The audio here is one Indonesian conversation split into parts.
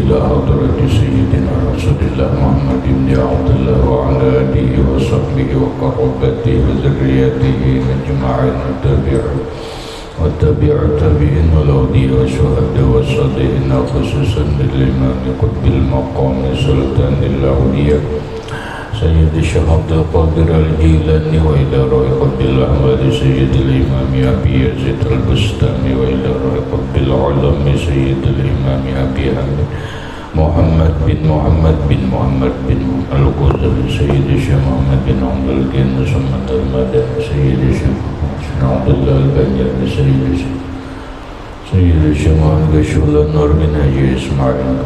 إلى حضرة سيدنا رسول الله محمد بن عبد الله وعلى آله وصحبه وقربته وذريته أجمعين وتبع تابعين والأولياء والشهداء والصالحين خصوصا للإمام قطب المقام سلطان الأولياء سيد الشيخ عبد القادر الجيلاني وإلى روح قطب الأحمد سيد الإمام أبي يزيد البستامي وإلى روح قطب العلم سيد الإمام أبي حامد محمد بن محمد الغزالي سيد الشيخ محمد بن عبد القادر سمة المدني سيد الشيخ عبد الله البنجاني سيد الشيخ محمد شغل النور بن حجي إسماعيل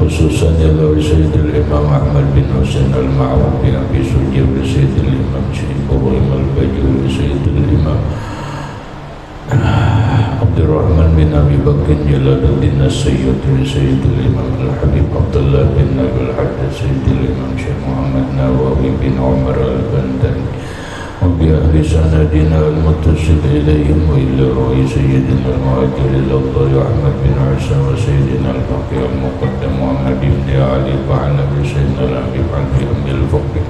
khususan ila Sayyidul Imam Ahmad bin Husain al-Ma'ruf bin Abi Sujib Sayyidul Imam Ibrahim al-Bajuri Sayyidul Imam Abdurrahman bin Abi Bakr Jalaluddin As-Sayyidi Sayyidul Imam Al-Habib Abdullah bin Nabil Haddad Sayyidul Imam Syekh Muhammad Nawawi bin Umar al-Bandani وبأهل سندنا المتصل إليهم وإلى رؤي سيدنا المهاجر إلى الله أحمد بن عيسى وسيدنا الباقي المقدم محمد بن علي وعنبي سيدنا الحبيب علي بن الفقي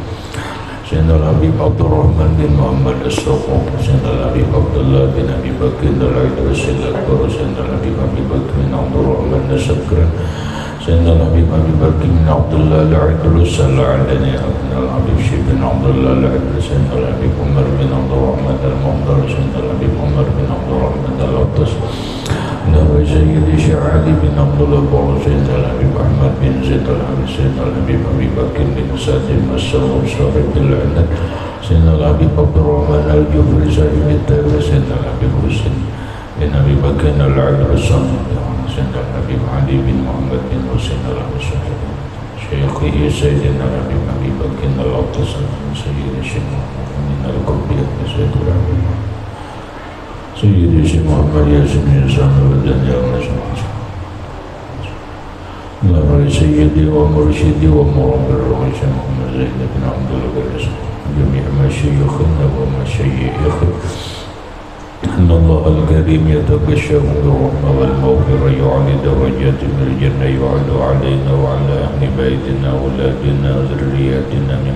سيدنا الحبيب عبد الرحمن بن محمد الصقر سيدنا الحبيب عبد الله بن أبي بكر العيدروس الأكبر سيدنا الحبيب أبي بكر بن عبد الرحمن السكران سيدنا الحبيب أبي بكر بن عبد الله العيدروس العدني سيدنا الحبيب شيخ بن عبد الله العيدروس سيدنا الحبيب عمر بن عبد الرحمن المهدر سيدنا الحبيب عمر بن عبد الرحمن الأطس نروي سيدي شيخ علي بن عبد الله بن سيدنا الحبيب أحمد بن زيد الحبيب سيدنا الحبيب أبي بكر بن سعد السلام صاحب العنب سيدنا الحبيب عبد الرحمن الجبري صاحب التابع سيدنا الحبيب حسين بن أبي بكر العيدروس سيدنا الحبيب علي بن محمد بن حسين الحسين شيخه سيدنا الحبيب أبي بكر الأطس سيد الشيخ من القبية سيد الحبيب سيد الشيخ محمد ياسين إنسان والدنيا الله سيدي ومرشدي ومربي الروح محمد زين بن عبد الله جميع مشايخنا ومشايخنا إن الله الكريم يتبشر بالرحمة والمغفرة يعلي درجات من الجنة يعد علينا وعلى أهل بيتنا أولادنا وذرياتنا من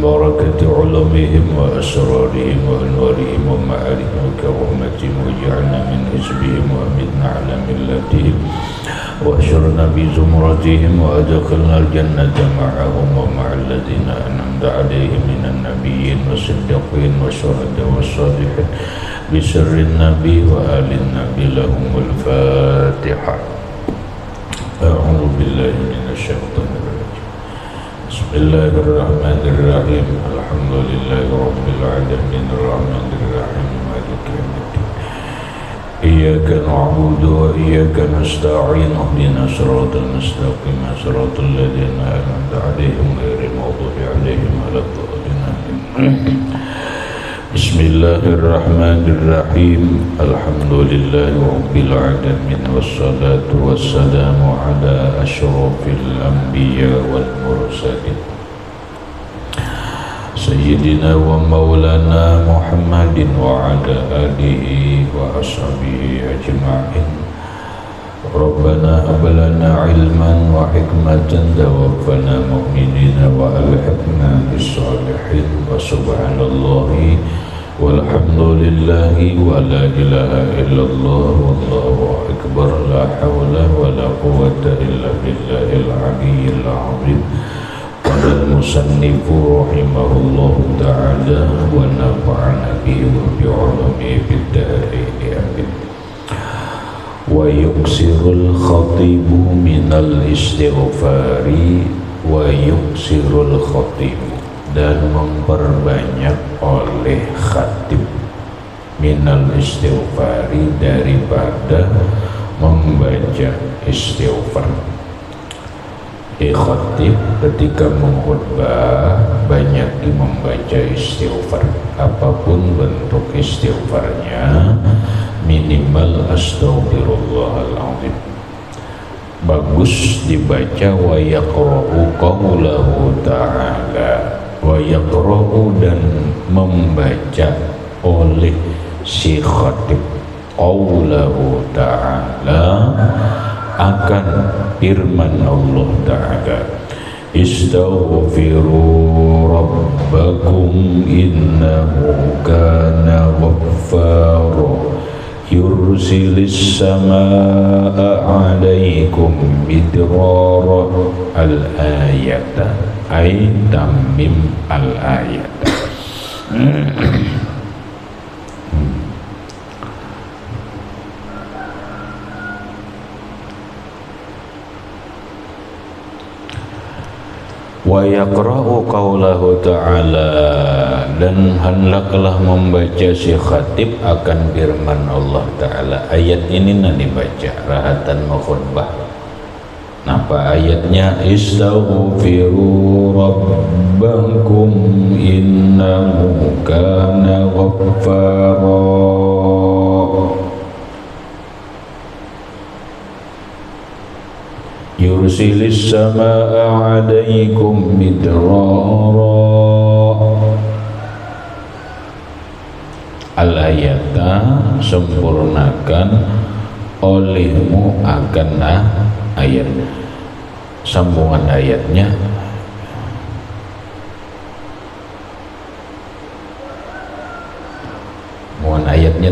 بركة علمهم وأسرارهم وأنوارهم ومعارفهم وكرامتهم واجعلنا من حزبهم وأمتنا على ملتهم وأشرنا بزمرتهم وأدخلنا الجنة معهم ومع الذين أنعمت عليهم من النبيين والصديقين والشهداء والصالحين بسر النبي وآل النبي لهم الفاتحة. أعوذ بالله من الشيطان الرجيم. بسم الله الرحمن الرحيم. الحمد لله رب العالمين الرحمن الرحيم مالك يوم الدين. إياك نعبد وإياك نستعين اهدنا الصراط المستقيم صراط الذين أنعمت عليهم غير المغضوب عليهم ولا الضالين. بسم الله الرحمن الرحيم. الحمد لله رب العالمين والصلاة والسلام على أشرف الأنبياء والمرسلين سيدنا ومولانا محمد وعلى آله وأصحابه أجمعين. ربنا هب لنا علما وحكمة توفنا مؤمنين وألحقنا بالصالحين وسبحان الله والحمد لله ولا إله إلا الله والله أكبر لا حول ولا قوة إلا بالله العلي العظيم. قال المصنف رحمه الله تعالى ونفعنا به وبعلمه في الدارين آمين. ويكثر الخطيب من الاستغفار ويكثر الخطيب dan memperbanyak oleh khatib minal istighfari daripada membaca istighfar. Khatib ketika mengkhutbah banyak membaca istighfar, apapun bentuk istighfarnya, minimal astaghfirullahaladzim. Bagus dibaca wa yaqra'u qawlahu ta'ala, wa yaqra'u dan membaca oleh si khatib qawlahu ta'ala, akan firman Allah Ta'ala, istaghfiru rabbakum innahu kana ghaffara yursilis samaa alaikum midrara. Al-ayata ay tamim al-ayata. Wa yaqra'u qawlahu ta'ala, dan hendaklah membaca si khatib akan firman Allah Ta'ala. Ayat ini nanti baca rahatan khutbah. Napa ayatnya? Istaghfiru rabbakum innahu kana ghaffara yursilis samaa alaikum midrara. Al-ayata, sempurnakan olehmu akan ayat. Sambungan ayatnya,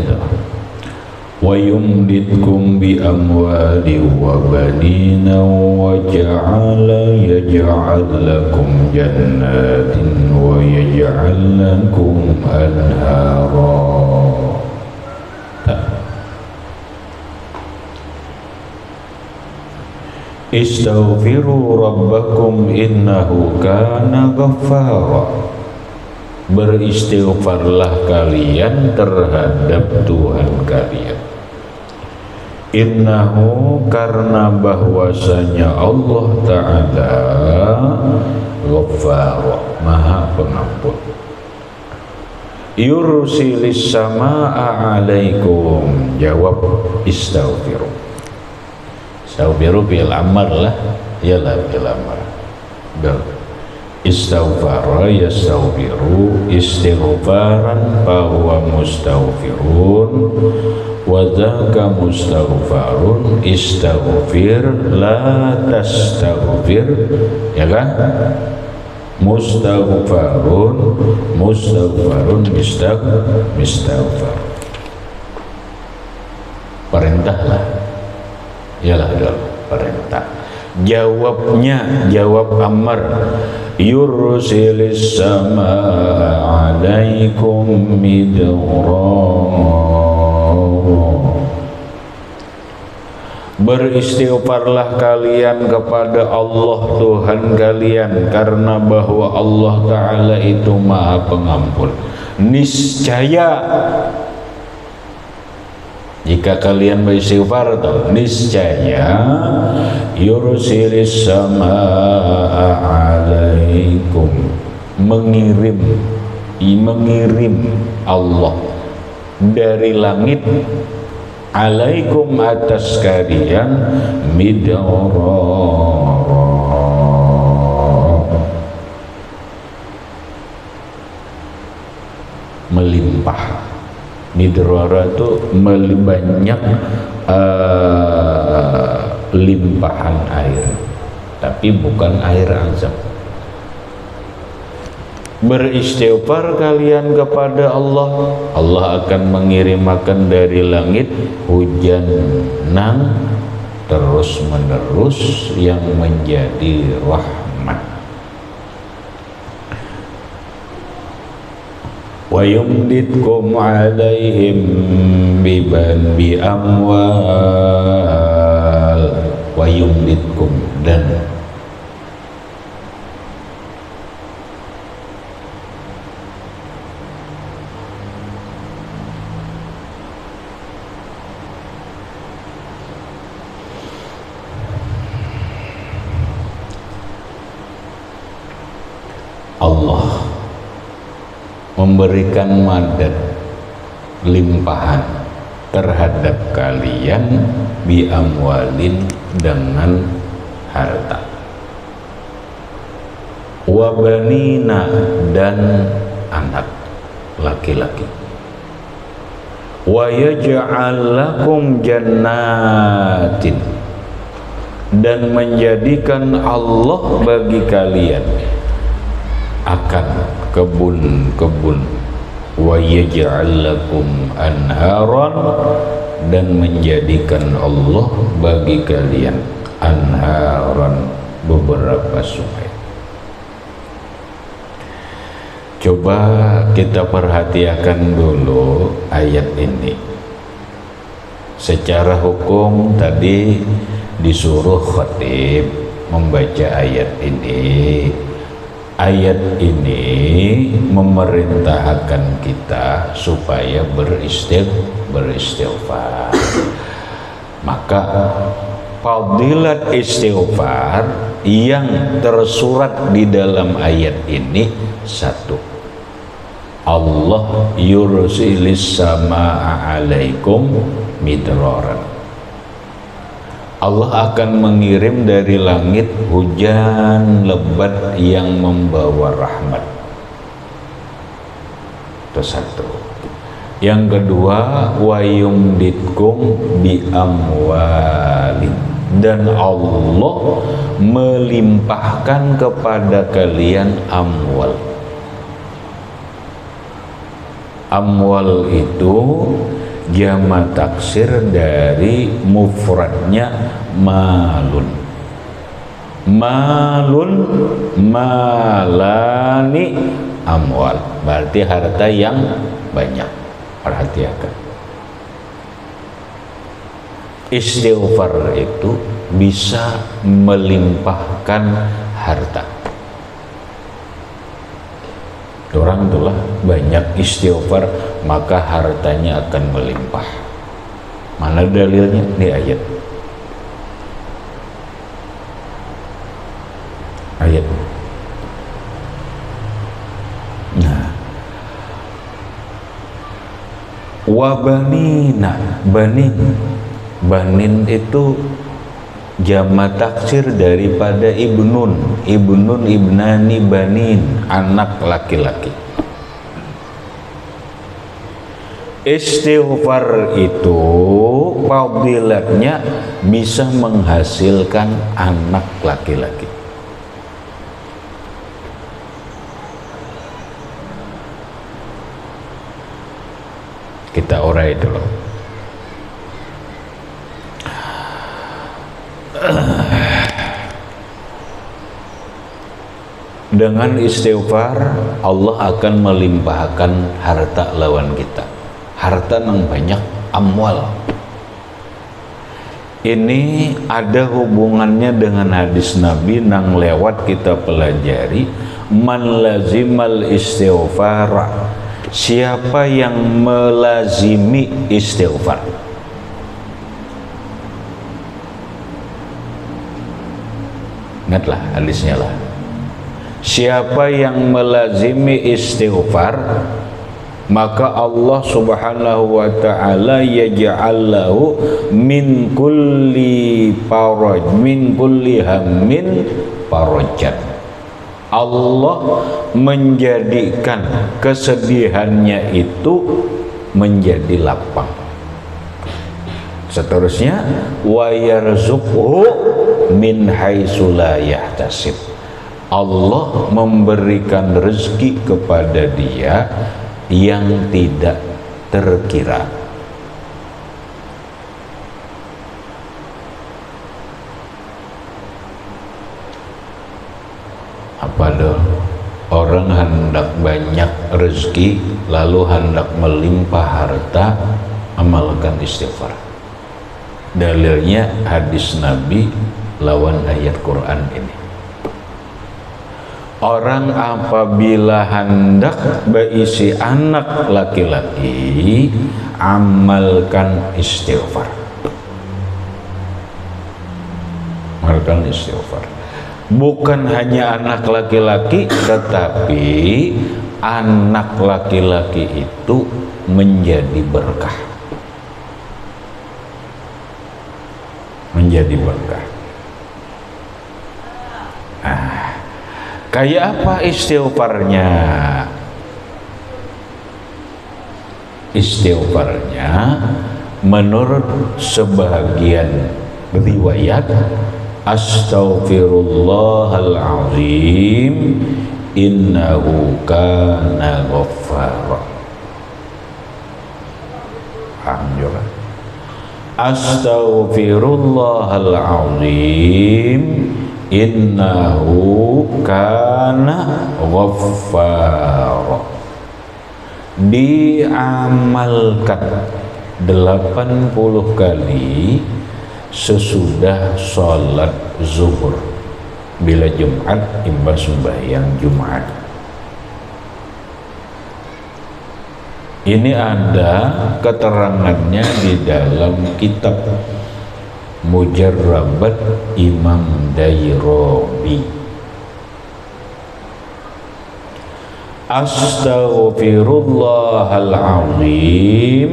tuh, wa yumditkum bi amwali wa banina wa yaj'al lakum jannatin wa yaj'al lakum anhara. Istaghfiru rabbakum innahu kana ghaffara. Beristighfarlah kalian terhadap Tuhan kalian. Innahu, karena bahwasanya Allah Ta'ala Ghaffar, Maha Pengampun. Yursilis samaa alaikum, jawab istaghfiru. Istaghfiru bil amr lah, yalah bil amr. Istaghfara yastaghfiru istighfaran fahuwa mustaghfirun wa dzaka mustaghfarun istaghfir la tastaghfir, ya kan? Mustaghfarun mistaghfar. Perintahlah, yalah perintah. Jawabnya, jawab amar, yursilis samaa alaikum midrara. Beristighfarlah kalian kepada Allah Tuhan kalian, karena bahwa Allah Ta'ala itu Maha Pengampun. Niscaya jika kalian beristighfar, niscaya yursilis samaa alaikum, mengirim Allah dari langit, alaikum atas kalian, midrara, melimpah. Midrara itu banyak limpahan air, tapi bukan air azab. Beristighfar kalian kepada Allah, Allah akan mengirimkan dari langit hujan nang terus menerus yang menjadi rahmat. Wa yumditkum alaihim bi amwal, wa yumditkum, dan Allah memberikan madad, limpahan terhadap kalian, bi amwalin, dengan harta, wa banina, dan anak laki-laki, wa yaj'al lakum jannatin, dan menjadikan Allah bagi kalian akan kebun-kebun, wa yaj'al lakum anharan, dan menjadikan Allah bagi kalian anharan, beberapa sungai. Coba kita perhatikan dulu ayat ini. Secara hukum tadi disuruh khatib membaca ayat ini. Ayat ini memerintahkan kita supaya beristighfar. Maka fadilat istighfar yang tersurat di dalam ayat ini: satu, Allah yursilis samaa alaikum midraran, Allah akan mengirim dari langit hujan lebat yang membawa rahmat. Itu satu. Yang kedua, wa yumditkum bi amwalin, dan Allah melimpahkan kepada kalian amwal. Amwal itu jamak taksir dari mufradnya malun. Malun, malani, amwal, berarti harta yang banyak. Perhatikan, istighfar itu bisa melimpahkan harta. Orang itulah banyak istighfar maka hartanya akan melimpah. Mana dalilnya? Di ayat. Nah, wabanina, banin itu jamak taksir daripada ibnun, ibnani, banin, anak laki-laki. Istighfar itu fadilatnya bisa menghasilkan anak laki-laki. Kita urai dulu. Dengan istighfar Allah akan melimpahkan harta lawan kita. Harta yang banyak, amwal. Ini ada hubungannya dengan hadis Nabi nang lewat kita pelajari. Man lazimal istighfar, siapa yang melazimi istighfar. Ingatlah hadisnya lah. Siapa yang melazimi istighfar, maka Allah Subhanahu wa ta'ala yaj'al lahu min kulli faraj, min kulli hammin farajat. Allah menjadikan kesedihannya itu menjadi lapang. Seterusnya, wa yarzuqhu min haitsu la yahtasib. Allah memberikan rezeki kepada dia yang tidak terkira. Apa dong? Orang hendak banyak rezeki lalu hendak melimpah harta, amalkan istighfar. Dalilnya hadis Nabi lawan ayat Quran ini. Orang apabila hendak berisi anak laki-laki, amalkan istighfar. Amalkan istighfar. Bukan hanya anak laki-laki, tetapi anak laki-laki itu menjadi berkah. Menjadi berkah. Kayak apa istighfarnya? Istighfarnya menurut sebagian riwayat, astaghfirullahalazim innahu kana ghaffara. Paham juga? Astaghfirullahalazim innahu kana ghaffara. Diamalkan 80 kali sesudah sholat zuhur bila Jumat, imbas sembahyang Jumat. Ini ada keterangannya di dalam kitab Mujarrabat Imam Dairawi. Astaghfirullahalazim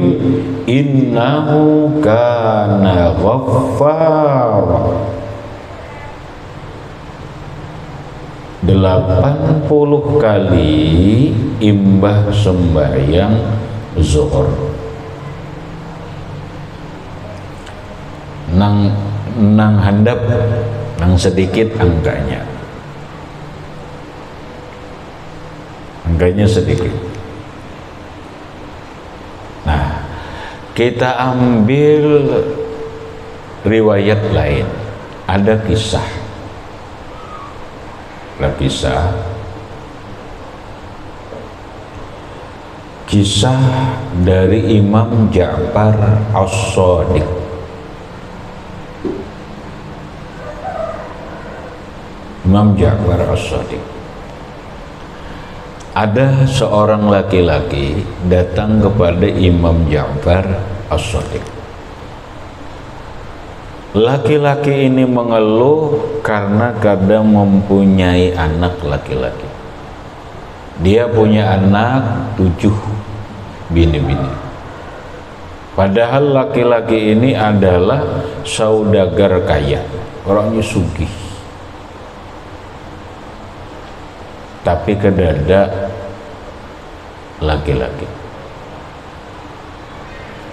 innahu kana ghaffara. 80 kali imbah sembahyang zuhur. Nang handap, nang sedikit angkanya. Angkanya sedikit. Nah, kita ambil riwayat lain. Ada kisah. Kisah dari Imam Ja'far As-Shadiq. Imam Ja'far As-Shadiq. Ada seorang laki-laki datang kepada Imam Ja'far As-Shadiq. Laki-laki ini mengeluh karena kadang mempunyai anak laki-laki. Dia punya anak 7 bini-bini. Padahal laki-laki ini adalah saudagar kaya, orangnya sugih. Tapi kedada laki-laki.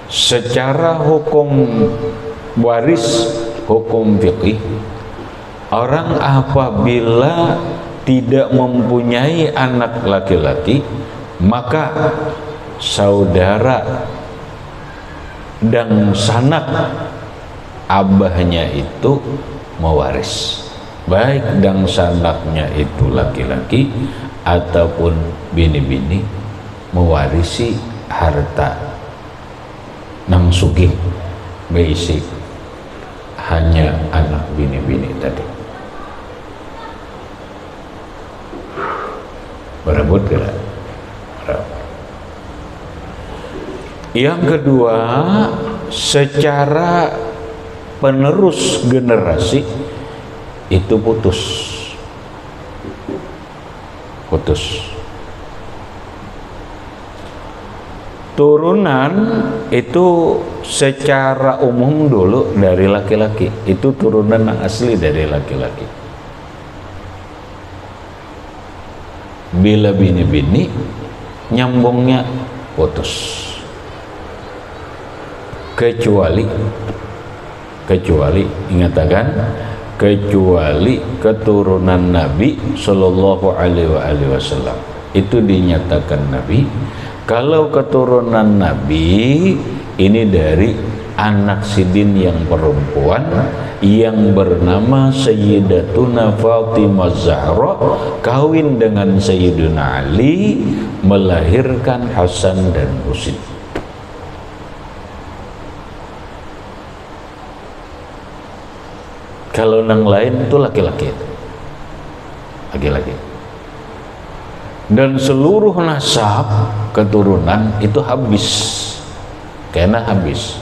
Secara hukum waris, hukum fikih, orang apabila tidak mempunyai anak laki-laki, maka saudara dan sanak abahnya itu mewaris, baik dan sanaknya itu laki-laki ataupun bini-bini, mewarisi harta nang sugih beisi hanya anak bini-bini tadi. Berebut kira. Yang kedua, secara penerus generasi itu putus. Turunan itu secara umum dulu dari laki-laki, itu turunan yang asli dari laki-laki. Bila bini-bini nyambungnya putus, kecuali ingatakan, kecuali keturunan Nabi Shallallahu Alaihi Wasallam. Itu dinyatakan Nabi, kalau keturunan Nabi ini dari anak sidin yang perempuan yang bernama Sayyidatuna Fatimah Zahra, kawin dengan Sayyidina Ali, melahirkan Hasan dan Husain. Kalau yang lain itu laki-laki. Dan seluruh nasab keturunan itu habis. Karena habis.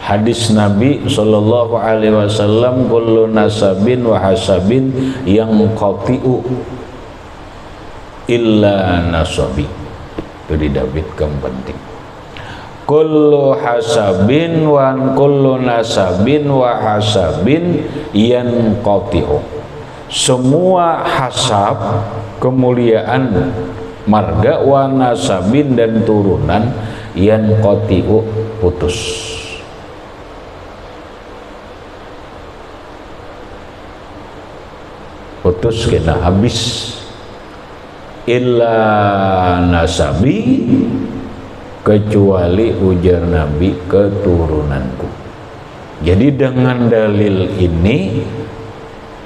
Hadis Nabi Sallallahu Alaihi Wasallam, kullu nasabin wa hasabin yang qati'u illa nasabi. Itu didabitkan penting. Kullu hasabin wa kullu nasabin wa hasabin yang qati'u. Semua hasab, kemuliaan marga, wa nasabin dan turunan yanqati'u, putus. Putus kena habis. Illa nasabi, kecuali ujar Nabi keturunanku. Jadi dengan dalil ini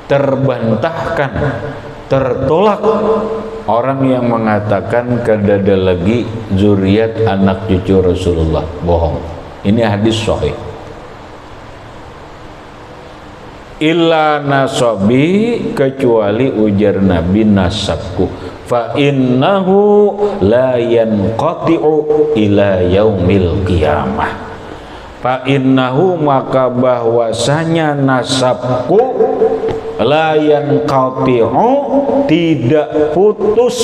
terbantahkan, tertolak orang yang mengatakan kada ada lagi zuriat anak cucu Rasulullah. Bohong. Ini hadis sahih. Illa nasabi, kecuali ujar Nabi nasabku, fa innahu la yanqati'u ila yaumil qiyamah. Fa innahu, maka bahwasanya nasabku, la yanqati'u, tidak putus,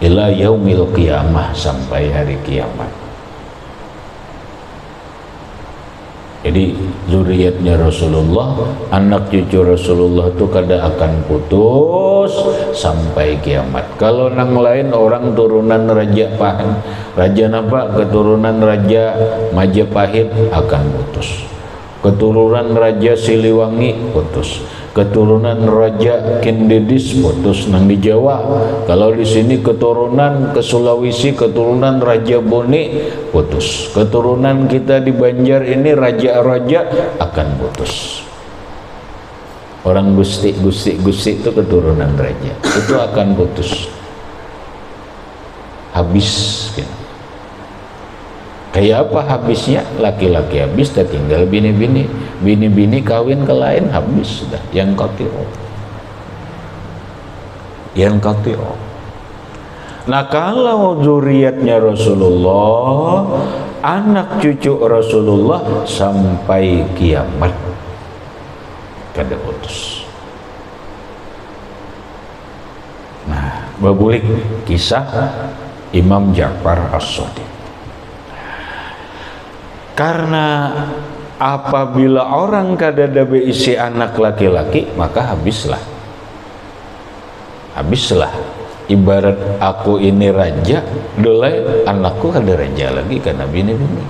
ila yaumil qiyamah, sampai hari kiamat. Jadi zuriatnya Rasulullah, anak cucu Rasulullah itu kada akan putus sampai kiamat. Kalau nang lain orang turunan Raja Pahit, Raja napa? Keturunan Raja Majapahit akan putus. Keturunan Raja Siliwangi putus. Keturunan Raja Kindedis putus nang di Jawa. Kalau di sini keturunan ke Sulawesi, keturunan Raja Bone putus. Keturunan kita di Banjar ini raja-raja akan putus. Orang gusti itu keturunan raja, itu akan putus. Habis gitu. Kayak apa habisnya? Laki-laki habis, dan tinggal bini-bini. Bini-bini kawin ke lain, habis sudah. Yang qati'u. Nah, kalau zuriatnya Rasulullah, anak cucu Rasulullah sampai kiamat, kada putus. Nah, babulik kisah Imam Ja'far As-Shadiq. Karena apabila orang kadada beisi anak laki-laki, maka habislah. Ibarat aku ini raja, dolai anakku ada raja lagi karena bini-bini.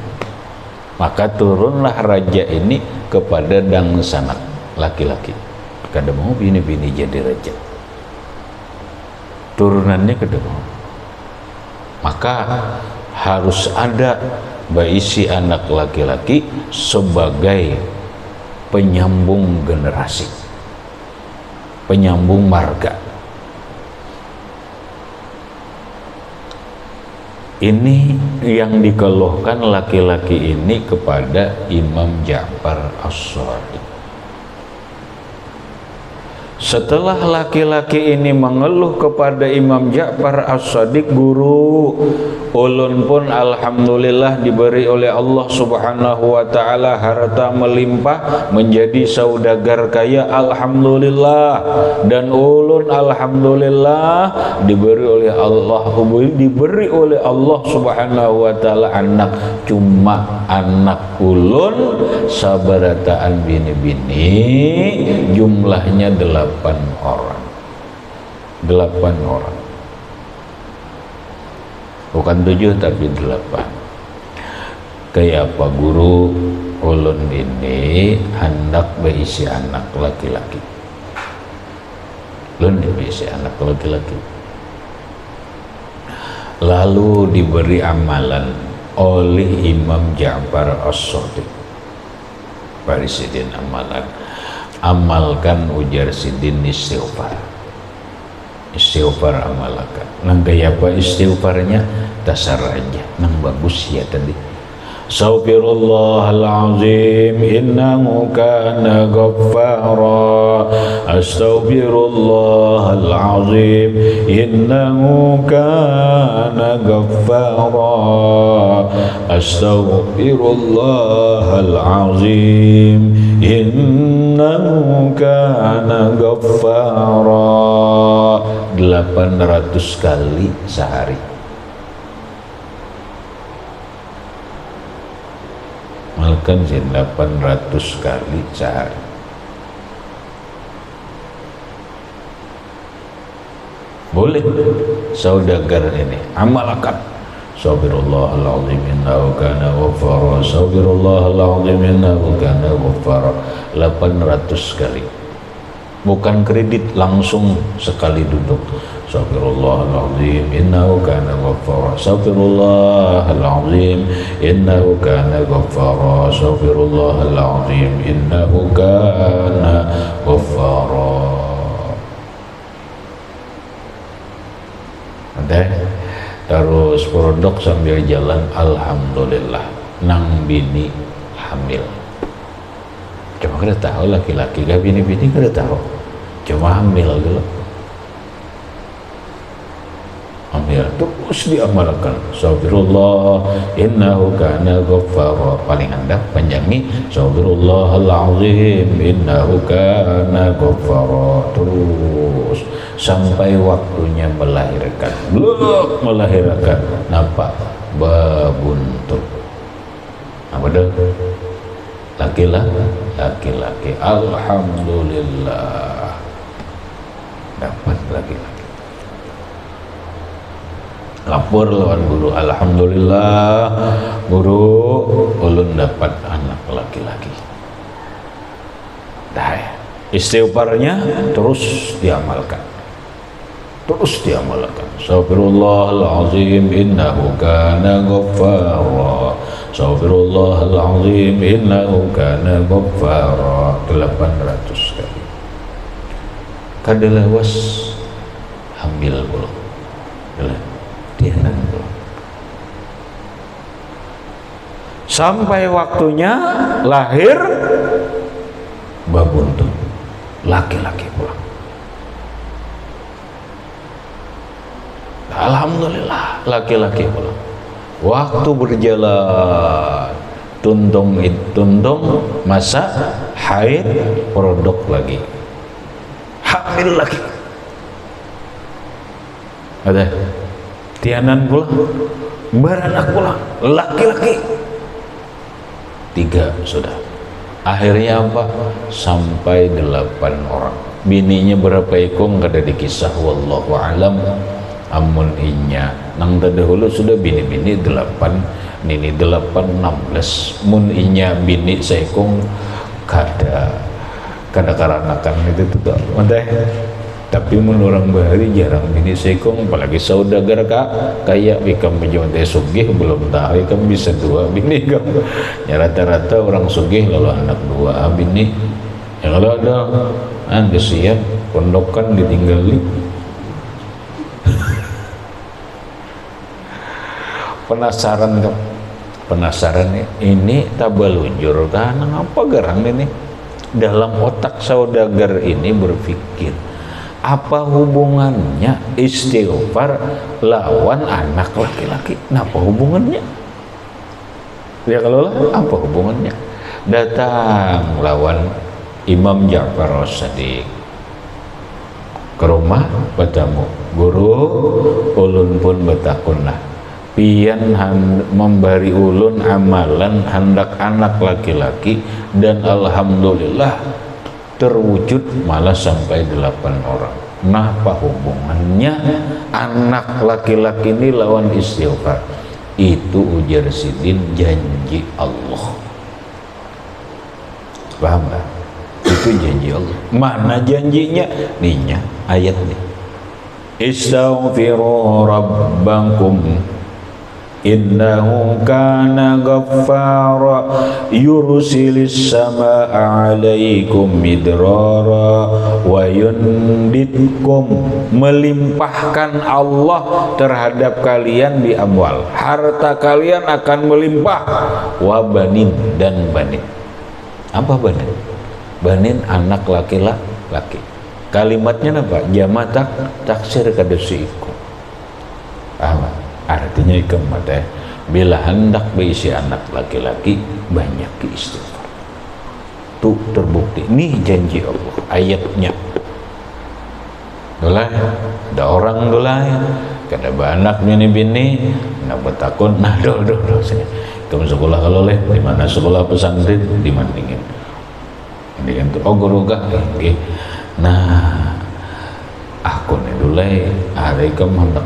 Maka turunlah raja ini kepada dang sanak laki-laki. Kada mau bini-bini jadi raja. Turunannya kada mau. Maka harus ada beisi anak laki-laki sebagai penyambung generasi, penyambung marga. Ini yang dikeluhkan laki-laki ini kepada Imam Ja'far As-Shadiq. Setelah laki-laki ini mengeluh kepada Imam Ja'far As-Shadiq, guru ulun pun alhamdulillah diberi oleh Allah Subhanahu wa taala harta melimpah, menjadi saudagar kaya, alhamdulillah. Dan ulun alhamdulillah diberi oleh Allah Subhanahu wa taala anak. Cuma anak ulun sabarataan bini-bini jumlahnya 8 orang. Bukan 7 tapi 8. Kayak apa guru ulun ini hendak berisi anak laki-laki. Ulun berisi anak laki-laki. Lalu diberi amalan oleh Imam Ja'far As-Shadiq. Barisidin amalan. Amalkan ujar sidin istighfar. Istighfar amalkan. Nang gaya apa istighfarnya? Dasar aja. Nang bagus ya tadi. Astaghfirullahalazim innahu kana ghaffara. Astaghfirullahalazim innahu kana ghaffara. Astaghfirullahalazim innahu kana ghaffara. 800 kali sehari. Malkan 800 kali sehari. Boleh saudagar ini amalkan. Astaghfirullahal azim innahu kana ghaffara. Astaghfirullahal azim innahu kana ghaffara. 800 kali. Bukan kredit, langsung sekali duduk. Astaghfirullahal azim innahu kana ghaffara. Astaghfirullahal azim innahu kana ghaffara. Astaghfirullahal azim innahu kana ghaffara. Ada terus produk sambil jalan, alhamdulillah nang bini hamil. Cuma kita tahu laki-laki gak bini-bini kita tahu, cuma hamil gitu. Hamil terus diamalkan. Astagfirullah innahu kana ghaffara. Paling handap panjangi Astagfirullahal azim innahu kana ghaffara. Terus sampai waktunya melahirkan. Melahirkan nampak babuntu. Apa dah? Laki-laki. Alhamdulillah dapat laki-laki. Lapor lawan guru, alhamdulillah guru ulun dapat anak laki-laki. Dah istighfarnya terus diamalkan. Astagfirullahal azim innahu kana ghaffara. Astagfirullahal azim innahu kana ghaffara. 800 kali. Kadalawas hamil belum. Sampai waktunya lahir babuntu, laki-laki pulang. Alhamdulillah laki-laki pulang. Waktu berjalan, tuntung masa haid, produk lagi, hamil lagi. Ada tianan pulang, beranak pulang, laki-laki 3 sudah. Akhirnya apa? Sampai 8 orang. Bininya berapa ekor kada dikisah, wallahu alam. Amun inya nang dahulu sudah bini-bini 8, nini 8 16. Mun inya bini seekong kada karanakan itu tidak mandai. Tapi menurut bahari jarang bini sekong, apalagi saudagar kayak ikam pejabat sugih belum tahu ikam bisa 2 bini ikam. Ya rata-rata orang sugih lalu anak 2 bini. Ya kalau ada anda siap pondokan ditinggali. Penasaran nih, ini tabalujur kan apa garang ini? Dalam otak saudagar ini berpikir, apa hubungannya istighfar lawan anak laki-laki? Apa hubungannya? Ya kalau lah, apa hubungannya? Datang lawan Imam Ja'far As-Sadiq ke rumah bertemu guru, ulun pun bertakunlah pian memberi ulun amalan hendak anak laki-laki, dan alhamdulillah terwujud malah sampai 8 orang. Nah, apa hubungannya anak laki-laki ini lawan istighfar? Itu ujar Sidin janji Allah. Paham gak? Itu janji Allah. Mana janjinya? Nih ayat nih. Istaghfiru rabbakum innahu kana ghaffara yursilis samaa alaikum midrara wa yunditkum, melimpahkan Allah terhadap kalian di amwal, harta kalian akan melimpah, wa banin, dan banin. Apa banin? Banin anak laki-laki. Kalimatnya apa? Jama taksir kadasiku. Artinya ikam mata bila hendak berisi anak laki-laki banyak istighfar. Tuh terbukti nih janji Allah, ayatnya. Dolah, ada orang dolah kada banak bini-bini nak bertakun, nah dol sini. Kamu sekolah kalau leh di mana sekolah pesantren di Mandingin. Mandingin tuh oh guru gak nggih. Nah, aku nih dulu hari kamu hendak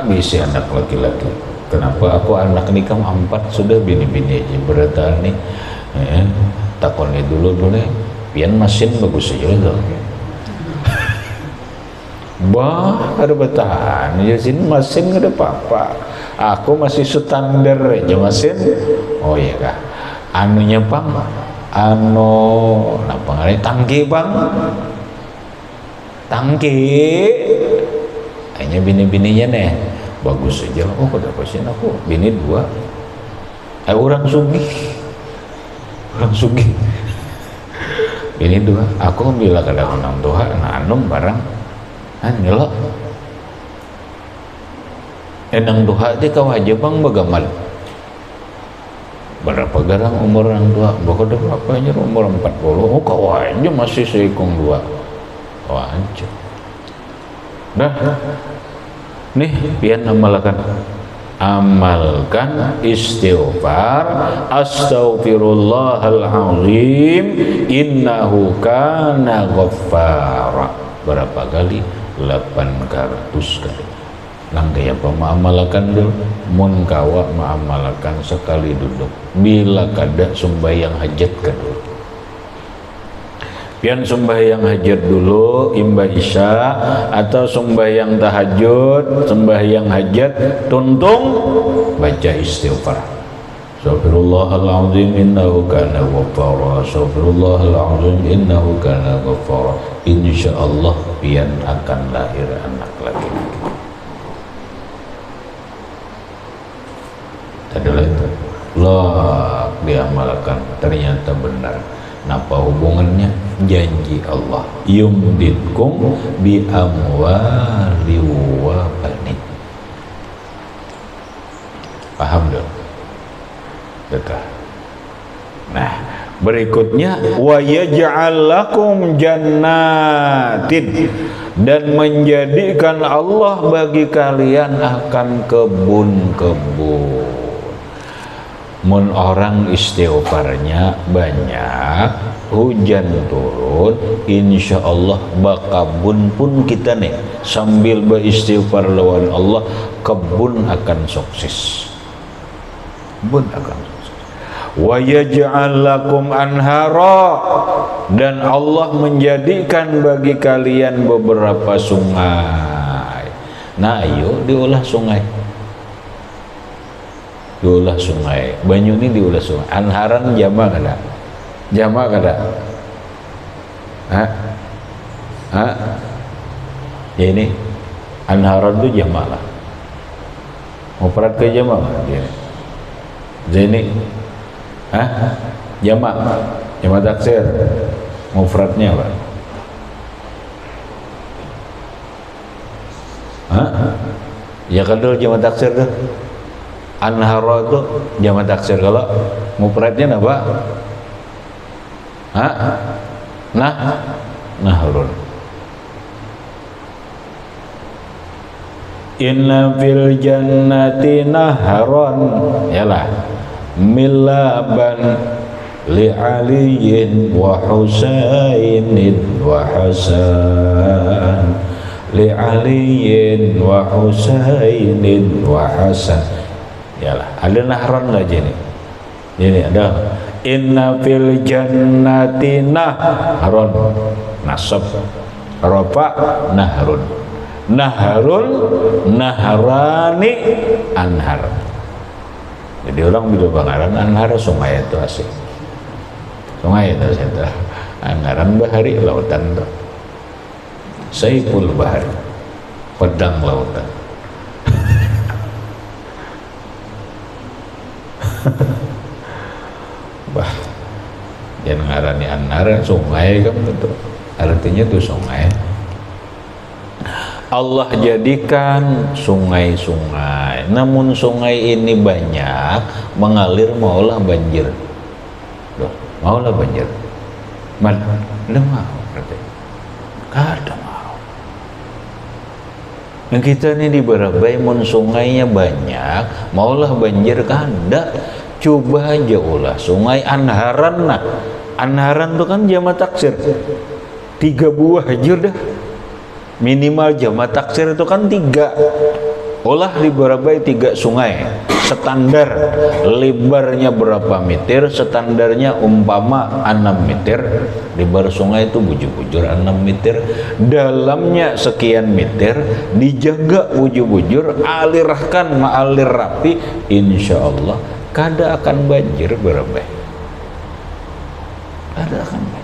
berisi anak laki-laki kenapa aku anak nikah 4 sudah bini-bini aja beratan nih. Takoni dulu nih, pian mesin bagus aja tuh. Bah, ada bertahan ya sini mesin ada apa-apa. Aku masih standar aja mesin. Oh iya kah? Anunya bang, napa ngalih tangki bang? Tangki. Hanya bini-bininya nih, bagus aja lah. Oh udah pasin aku, bini 2. Orang sugih, bini 2. Aku bila kadang orang tua, anum barang, nyelok. Enang duha ti kau aja bang bagamal. Berapa garang umur orang tua? Bakal berapa aja umur 40. Oh kau aja masih seikung 2. Kau aja. Dah. Nih pian amalkan istighfar astaghfirullahalazim innahu kana ghaffara. Berapa kali? 800 kali. Langgaya apa maamalkan dulu, mun kawa maamalkan sekali duduk. Bila kada sembahyang hajat kan dulu. Pian sembahyang hajat dulu, imba isya atau sembahyang tahajud, sembahyang hajat, tuntung baca istighfar. Astaghfirullahalazim innahu kana ghaffara. Astaghfirullahalazim innahu kana ghaffara. Insyaallah pian akan lahir anak laki-laki. Adalah itu lah diamalkan, ternyata benar. Napa hubungannya? Janji Allah yumditkum bi amwali wa banin. Paham dong? Betul. Nah, berikutnya wa yaj'al lakum jannatin, dan menjadikan Allah bagi kalian akan kebun-kebun. Mun orang istighfarnya banyak, hujan turun, insya Allah bakabun pun kita nih sambil beristighfar lawan Allah, kebun akan sukses. Kebun akan sukses. Wa yaj'al lakum anhara, dan Allah menjadikan bagi kalian beberapa sungai. Nah, ayo diolah sungai. Diulah sungai, banyu ini diulah sungai. Anharan jama kada? Jama kada? Ya ini anharan itu jama lah. Mau perat ke jama dia. Jadi jama taksir. Mau peratnya apa? Ya kadal jama taksir tuh. Anhara itu jamak taksir, kalau mufradnya apa? Nahrun. Inna fil jannati nahron, yalah, milaban li aliyin wa husainin wa hasan, li aliyin wa husainin wa hasan. Yalah, ada nahron aja nih. Ini ada inna fil jannati nahron, nasab rafa nahrun, nahrani anhar. Jadi orang bila bangaran anhar sungai itu asik. Sungai itu saya anggaran bahari lautan tuh. Saiful bahari, pedang lautan. Bah, jangan ngarani anhar sungai kan betul. Artinya tuh sungai. Allah jadikan sungai-sungai. Namun sungai ini banyak mengalir, maulah banjir. Loh, maulah banjir. Mana? Udah mau berarti. Kada mau. Yang kita ini di Barabai mun sungainya banyak, maulah banjir kada. Coba aja ulah sungai anharan. Nah, anharan itu kan jamak taksir 3 buah aja dah. Minimal jamak taksir itu kan 3. Olah di Barabai 3 sungai, standar lebarnya berapa meter, standarnya umpama 6 meter, lebar sungai itu bujur-bujur 6 meter, dalamnya sekian meter, dijaga bujur-bujur, alirkan mengalir rapi, insya Allah kada akan banjir Barabai, kada akan banjir.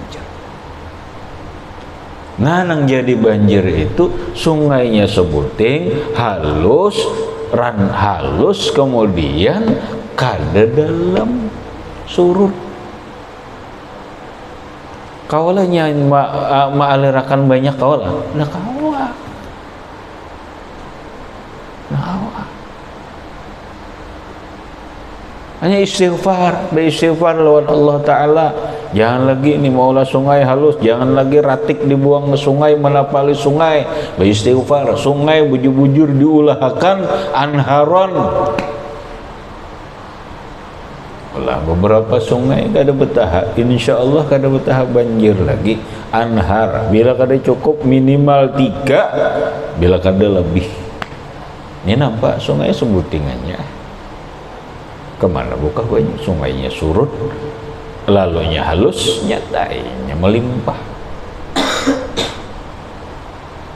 Nah, nang jadi banjir itu sungainya sebuting halus, ran halus, kemudian kada dalam surut. Kawalanya maalirakan banyak kawala, nah kawa, nah kawa. Hanya istighfar, beristighfar lawan Allah Ta'ala. Jangan lagi ini maulah sungai halus, jangan lagi ratik dibuang ke sungai, menapali sungai. Beristighfar, sungai bujur-bujur diulahkan anharon. Lah beberapa sungai kada betah, insya Allah kada betah banjir lagi. Anhar, bila kada cukup minimal 3, bila kada lebih. Ini nampak sungai sebutingannya. Kemana buka banyak, sungainya surut, lalunya halus, nyatanya melimpah.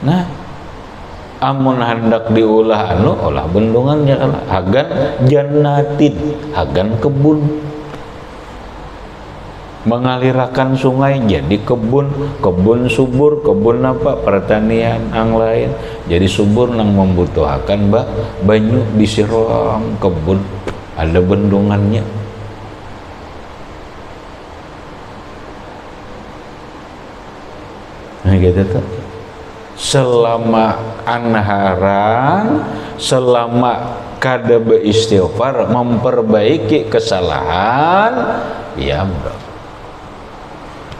Nah, amun hendak diulah olah bendungannya kan hagan jannatin, hagan kebun, mengalirakan sungai jadi kebun subur, kebun apa pertanian ang lain jadi subur nang membutuhkan banyu disiram kebun, ada bendungannya. Nah gitu tuh. Selama anharan, selama kada beristighfar memperbaiki kesalahan, ya bro.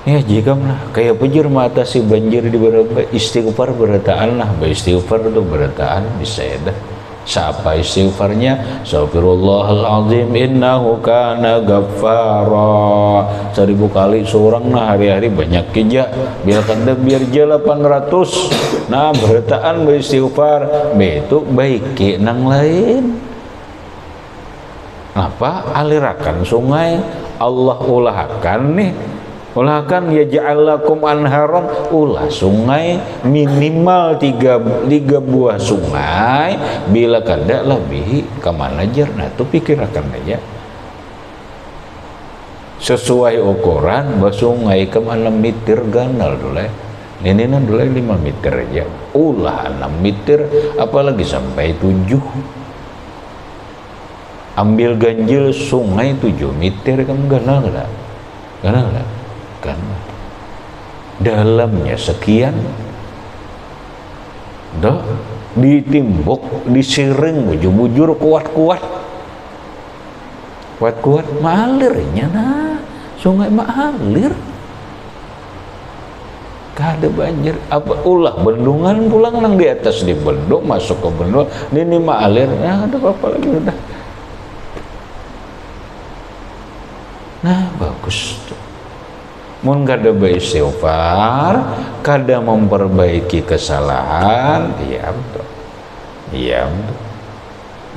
Ya jika lah kayak pejur mengatasi banjir di Barabai, istighfar berataan lah, beristighfar itu berataan bisa dah. Siapa istighfarnya? Astagfirullahaladzim innahu kana ghaffara. 1000 kali seorang nah hari-hari banyak kerja. Biar kada biar je 800. Nah berataan beristighfar, itu baiki nang lain. Apa? Alirakan sungai Allah ulahkan nih. Ulahkan ya ja'alakum anharon, ulah sungai minimal 3 buah sungai, bila kada lebih kemana jar. Nah itu pikirkan aja sesuai ukuran sungai kemana meter ganal dulu ini dulu 5 meter aja, ulah 6 meter apalagi sampai 7. Ambil ganjil sungai 7 meter kamu ganal kan dalamnya sekian dah ditimbuk disiring bujur-bujur kuat mengalirnya. Nah sungai mengalir kada banjir apa ulah bendungan pulang nang di atas di bendung masuk ke bendung ini mengalir. Nah ada apa lagi udah. Nah bagus tuh. Mun kada beristighfar, kada memperbaiki kesalahan, iya betul.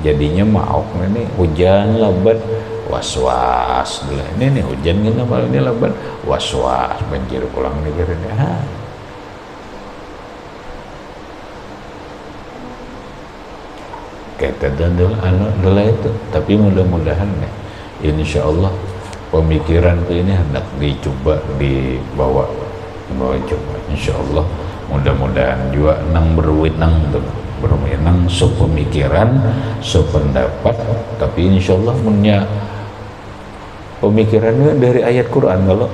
Jadinya maok ini hujan lebat was-was. Ini nih hujan gini malah ini lebat was-was banjir pulang negeri ini. Kata dulu itu, tapi mudah-mudahan ya, insya Allah pemikiran ini hendak dibawa coba insya Allah mudah-mudahan juga nang berwenang sepemikiran sependapat, tapi insya Allah punya pemikirannya dari ayat Quran. Kalau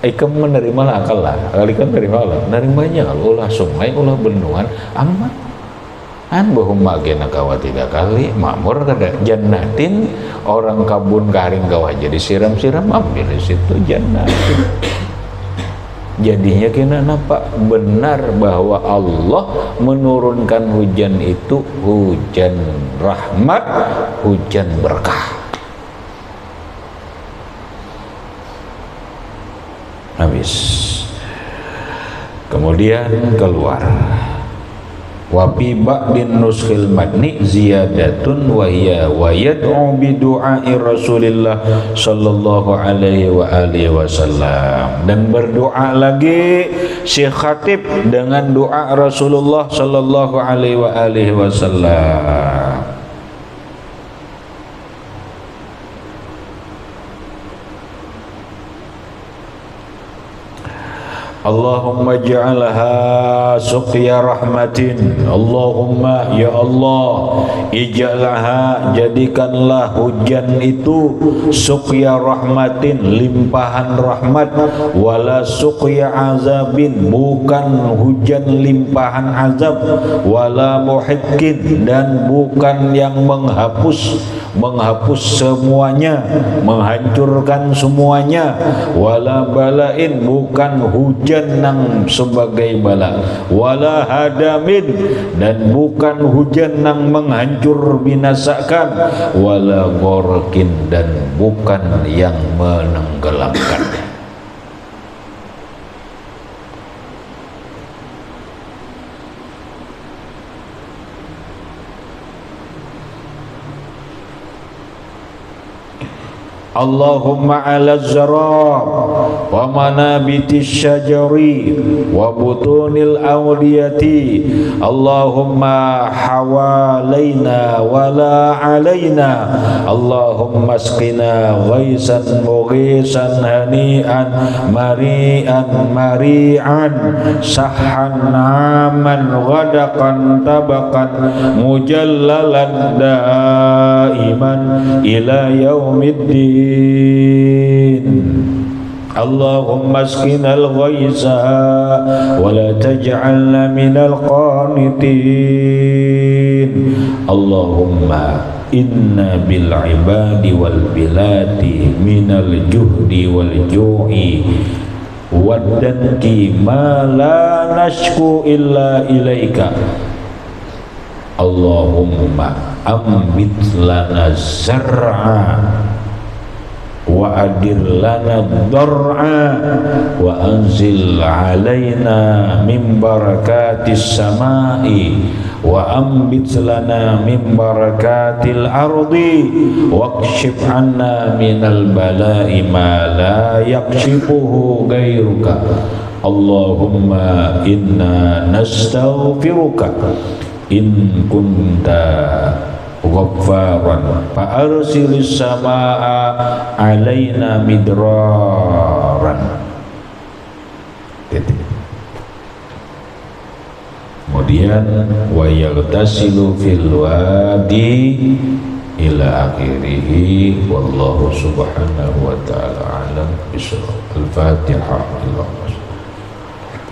ikam menerima akal lah, kalian menerima lah, nerimanya ulah sungai ulah bendungan aman. Bahum magena kawa 3 kali makmur kada jannatin, orang kabun karing kawa jadi siram-siram ambil di situ jannatin. Jadinya kena nampak benar bahwa Allah menurunkan hujan itu hujan rahmat, hujan berkah. Habis kemudian keluar wa fi ba'din nuskhil madni ziyadatun wa hiya wa yad'u bi du'ai Rasulillah sallallahu alaihi wa alihi wasallam, dan berdoa lagi Syekh Khatib dengan doa Rasulullah sallallahu alaihi wa alihi wasallam. Allahumma ja'alha suqya rahmatin. Allahumma ya Allah, ij'alha, jadikanlah hujan itu suqya rahmatin, limpahan rahmat, wala suqya azabin, bukan hujan limpahan azab, wala muhiqqin, dan bukan yang menghapus semuanya, menghancurkan semuanya, wala balain, bukan hujan nang sebagai bala, wala hadamin, dan bukan hujan nang menghancur binasakan, wala ghorqin, dan bukan yang menenggelamkan. Allahumma ala zarab wa manabitis syajari wa butunil awliyati. Allahumma hawalaina wa la alaina. Allahumma asqina ghaisan mughisan hani'an mari'an sahhan aman ghadaqan tabakan mujallalan daiman ila yaumiddin. Allahumma asqinal ghaitha wa la taj'alna minal qanitin. Allahumma inna bil ibadi wal bilati minal juhdi wal ju'i wadanki ma la nashku illa ilaika. Allahumma ambit lana zar'a wa adir lana dhar'a wa anzil alaina min barakatis samai wa ambit lana min barakatil ardi waqshif anna minal bala'i ma la yakshifuhu ghairuka. Allahumma inna nastaghfiruka in kunta ghaffaran fa arsilis samaa alaina midraran. Kemudian wa yaghtasilu fil wadi ila akhirih. Wallahu subhanahu wa ta'ala alam bisawab. Al-Fatihah.